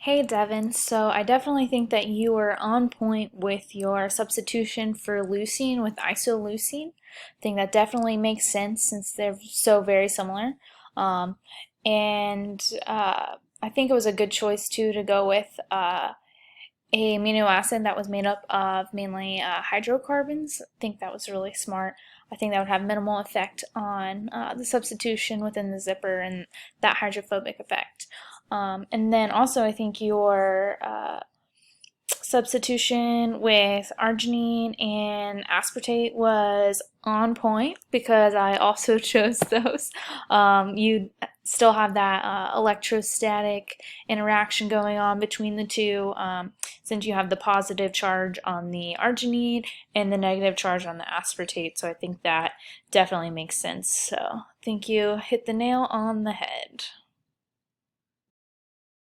Hey Devin, so I definitely think that you were on point with your substitution for leucine with isoleucine. I think that definitely makes sense since they're so very similar. Um, and I think it was a good choice too to go with a amino acid that was made up of mainly hydrocarbons. I think that was really smart. I think that would have minimal effect on the substitution within the zipper and that hydrophobic effect. And then also, I think your substitution with arginine and aspartate was on point because I also chose those. You still have that electrostatic interaction going on between the two, since you have the positive charge on the arginine and the negative charge on the aspartate. So I think that definitely makes sense. So I think you hit the nail on the head.